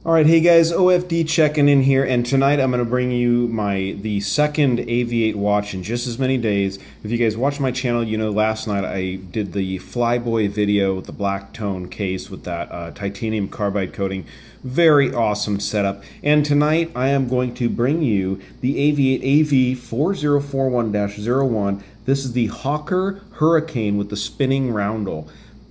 Alright, hey guys, OFD checking in here, and tonight I'm going to bring you the second AVI-8 watch in just as many days. If you guys watch my channel, you know last night I did the Flyboy video with the black tone case with that titanium carbide coating. Very awesome setup. And tonight I am going to bring you the AVI-8 AV4041-01. This is the Hawker Hurricane with the spinning roundel.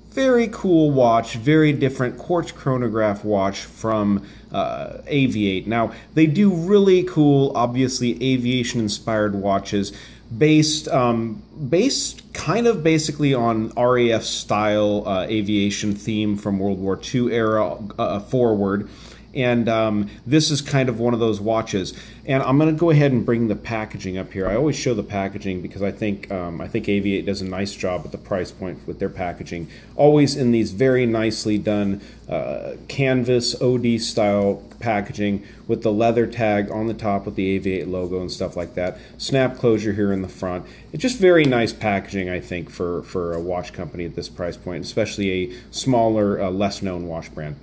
Very cool watch, very different quartz chronograph watch from AVI-8. Now, they do really cool, obviously aviation-inspired watches based kind of basically on RAF style aviation theme from World War II era forward. And this is kind of one of those watches. And I'm going to go ahead and bring the packaging up here. I always show the packaging because I think AVI-8 does a nice job at the price point with their packaging. Always in these very nicely done canvas OD style packaging with the leather tag on the top with the AVI-8 logo and stuff like that. Snap closure here in the front. It's just very nice packaging, I think, for a watch company at this price point, especially a smaller, less known watch brand.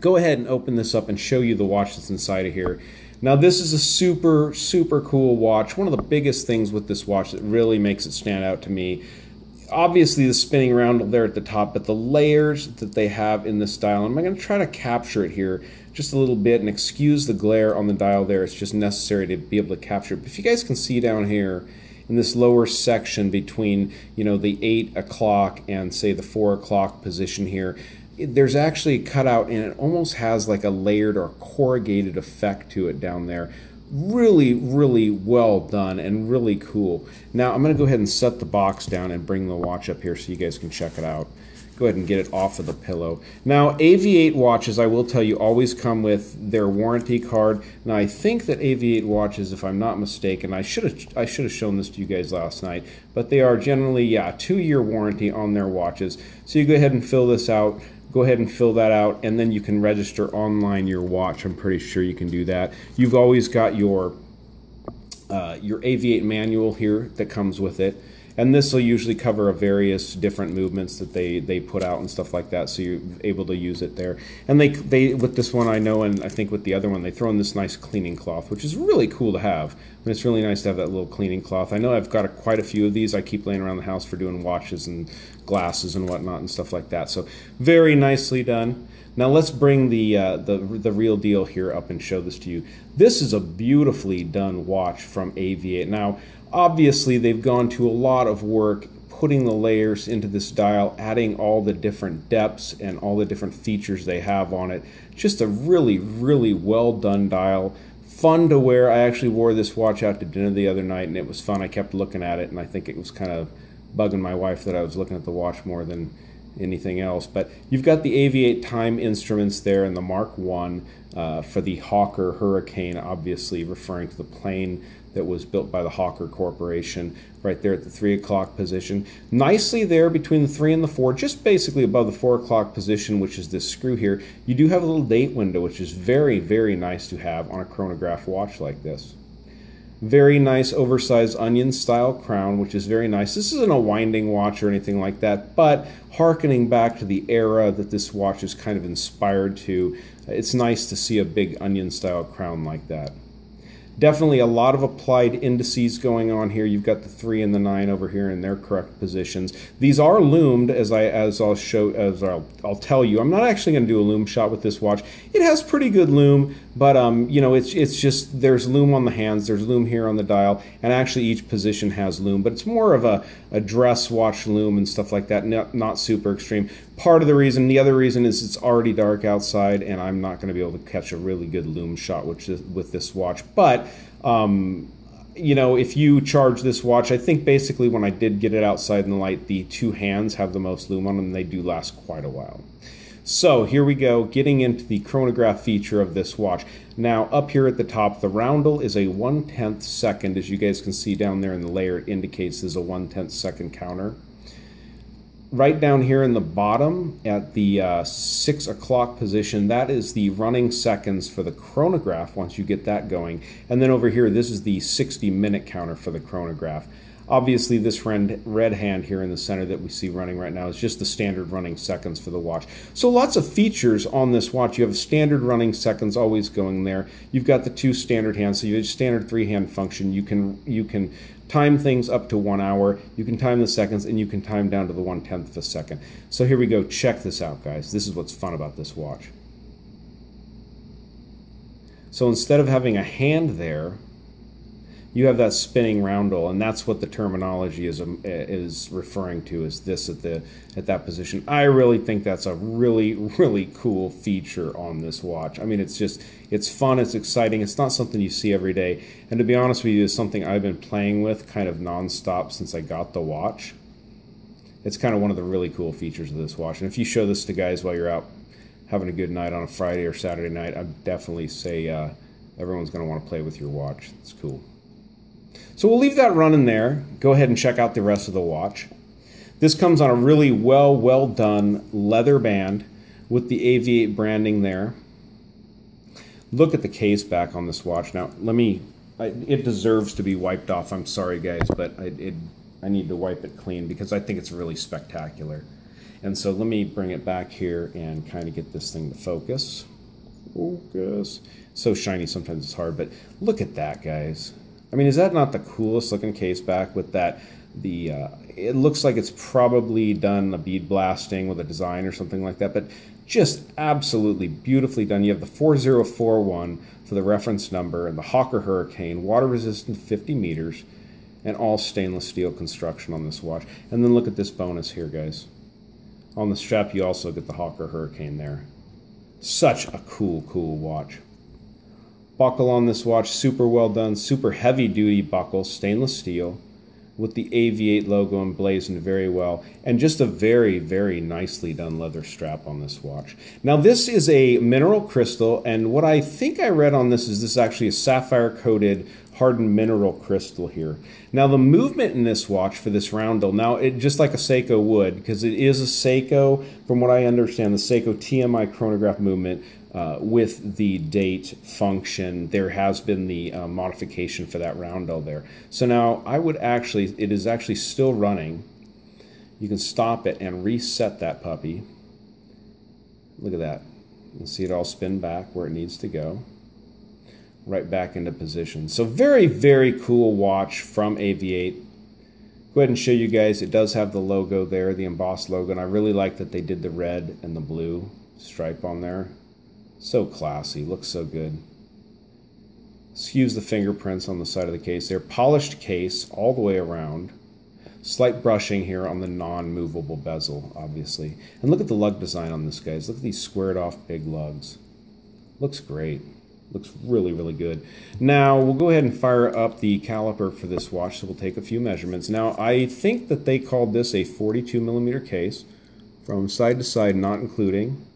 Go ahead and open this up and show you the watch that's inside of here. Now this is a super cool watch. One of the biggest things with this watch that really makes it stand out to me, obviously the spinning roundel there at the top, but the layers that they have in this dial. I'm going to try to capture it here just a little bit, and excuse the glare on the dial there. It's just necessary to be able to capture it. But if you guys can see down here in this lower section between, you know, the 8 o'clock and say the 4 o'clock position here, there's actually a cutout, and it almost has like a layered or corrugated effect to it down there. Really well done and really cool. Now I'm going to go ahead and set the box down and bring the watch up here so you guys can check it out. Go ahead and get it off of the pillow. Now AVI-8 watches, I will tell you, always come with their warranty card. Now I think that AVI-8 watches, if I'm not mistaken, I should have shown this to you guys last night, but they are generally, yeah, 2-year warranty on their watches. So you go ahead and fill this out. Go ahead and fill that out, and then you can register online your watch. I'm pretty sure you can do that. You've always got your AVI-8 manual here that comes with it, and this will usually cover various different movements that they put out and stuff like that, so you're able to use it there. And they with this one, I know, and I think with the other one, they throw in this nice cleaning cloth, which is really cool to have. And it's really nice to have that little cleaning cloth. I know I've got quite a few of these. I keep laying around the house for doing watches and glasses and whatnot and stuff like that. So very nicely done. Now let's bring the real deal here up and show this to you. This is a beautifully done watch from AVI-8. Now obviously they've gone to a lot of work putting the layers into this dial, adding all the different depths and all the different features they have on it. Just a really well done dial. Fun to wear. I actually wore this watch out to dinner the other night, and it was fun. I kept looking at it, and I think it was kind of bugging my wife that I was looking at the watch more than anything else. But you've got the AVI-8 time instruments there and the Mark I for the Hawker Hurricane, obviously referring to the plane that was built by the Hawker Corporation, right there at the 3 o'clock position. Nicely there between the 3 and the 4, just basically above the 4 o'clock position, which is this screw here. You do have a little date window, which is very nice to have on a chronograph watch like this. Very nice oversized onion style crown, which is very nice. This isn't a winding watch or anything like that, but hearkening back to the era that this watch is kind of inspired to, it's nice to see a big onion style crown like that. Definitely a lot of applied indices going on here. You've got the 3 and the 9 over here in their correct positions. These are loomed, as I'll tell you. I'm not actually going to do a loom shot with this watch. It has pretty good loom, but you know, it's just there's loom on the hands, there's loom here on the dial, and actually each position has loom. But it's more of a dress watch loom and stuff like that. Not super extreme. Part of the reason, the other reason is it's already dark outside, and I'm not going to be able to catch a really good loom shot with this watch. But you know, if you charge this watch, I think basically when I did get it outside in the light, the 2 hands have the most loom on them. They do last quite a while. So here we go, getting into the chronograph feature of this watch. Now up here at the top, the roundel is a 1/10 second. As you guys can see down there in the layer, it indicates there's a 1/10 second counter. Right down here in the bottom at the 6 o'clock position, that is the running seconds for the chronograph once you get that going. And then over here, this is the 60-minute counter for the chronograph. Obviously, this red hand here in the center that we see running right now is just the standard running seconds for the watch. So lots of features on this watch. You have standard running seconds always going there. You've got the 2 standard hands, so you have standard 3-hand function. You can time things up to 1 hour. You can time the seconds, and you can time down to the 1/10 of a second. So here we go. Check this out, guys. This is what's fun about this watch. So instead of having a hand there, you have that spinning roundel, and that's what the terminology is referring to, is this at that position. I really think that's a really cool feature on this watch. I mean, it's fun, it's exciting, it's not something you see every day. And to be honest with you, it's something I've been playing with kind of nonstop since I got the watch. It's kind of one of the really cool features of this watch. And if you show this to guys while you're out having a good night on a Friday or Saturday night, I'd definitely say everyone's going to want to play with your watch. It's cool. So we'll leave that running there. Go ahead and check out the rest of the watch. This comes on a really well done leather band with the AVI-8 branding there. Look at the case back on this watch. Now, it deserves to be wiped off. I'm sorry, guys, but I need to wipe it clean because I think it's really spectacular. And so let me bring it back here and kind of get this thing to focus. Focus. So shiny sometimes it's hard, but look at that, guys. I mean, is that not the coolest looking case back with that? It looks like it's probably done a bead blasting with a design or something like that, but just absolutely beautifully done. You have the 4041 for the reference number and the Hawker Hurricane, water resistant 50 meters, and all stainless steel construction on this watch. And then look at this bonus here, guys. On the strap, you also get the Hawker Hurricane there. Such a cool watch. Buckle on this watch, super well done, super heavy duty buckle, stainless steel, with the AVI-8 logo emblazoned very well, and just a very nicely done leather strap on this watch. Now this is a mineral crystal, and what I think I read on this is actually a sapphire coated hardened mineral crystal here. Now the movement in this watch for this roundel, now it just like a Seiko would, because it is a Seiko, from what I understand, the Seiko TMI chronograph movement with the date function, there has been the modification for that roundel there. So now I would actually, it is actually still running. You can stop it and reset that puppy. Look at that. You can see it all spin back where it needs to go. Right back into position. So very cool watch from AVI-8. Go ahead and show you guys, it does have the logo there, the embossed logo, and I really like that they did the red and the blue stripe on there. So classy, looks so good. Excuse the fingerprints on the side of the case there. Polished case all the way around. Slight brushing here on the non-movable bezel, obviously. And look at the lug design on this, guys. Look at these squared off big lugs. Looks great. Looks really good. Now, we'll go ahead and fire up the caliper for this watch, so we'll take a few measurements. Now, I think that they called this a 42mm case, from side to side, not including.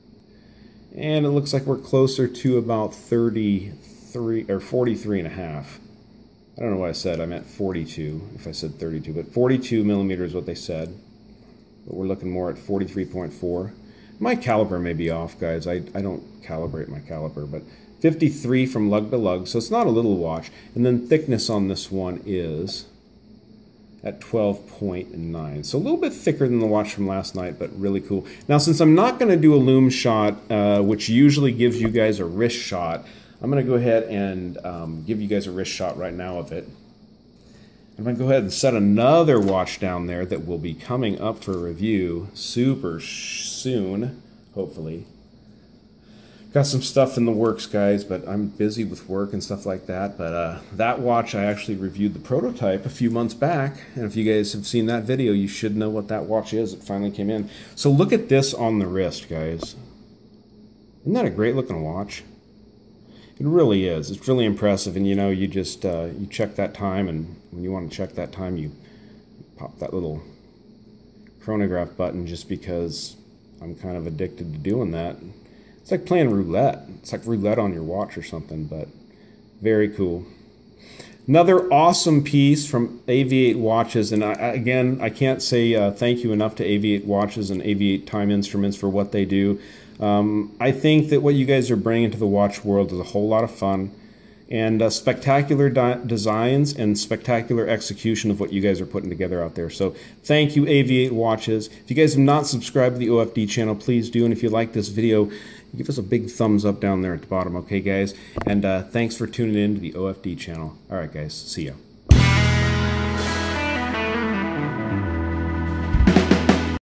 And it looks like we're closer to about 33, or 43 and a half. I don't know what I said. I meant 42, if I said 32, but 42mm is what they said. But we're looking more at 43.4. My caliper may be off, guys. I don't calibrate my caliper, but 53 from lug to lug, so it's not a little watch. And then thickness on this one is at 12.9. So a little bit thicker than the watch from last night, but really cool. Now, since I'm not going to do a loom shot, which usually gives you guys a wrist shot, I'm going to go ahead and give you guys a wrist shot right now of it. I'm going to go ahead and set another watch down there that will be coming up for review super soon, hopefully. Got some stuff in the works, guys, but I'm busy with work and stuff like that. But that watch, I actually reviewed the prototype a few months back. And if you guys have seen that video, you should know what that watch is. It finally came in. So look at this on the wrist, guys. Isn't that a great looking watch? It really is. It's really impressive. And you know, you just, you check that time, and when you want to check that time, you pop that little chronograph button, just because I'm kind of addicted to doing that. It's like playing roulette. It's like roulette on your watch or something, but very cool. Another awesome piece from AVI-8 watches, and again, I can't say thank you enough to AVI-8 watches and AVI-8 time instruments for what they do. I think that what you guys are bringing to the watch world is a whole lot of fun. and spectacular designs and spectacular execution of what you guys are putting together out there. So thank you, AVI-8 watches. If you guys have not subscribed to the OFD channel, please do. And if you like this video, give us a big thumbs up down there at the bottom, okay, guys? And thanks for tuning in to the OFD channel. All right, guys, see ya.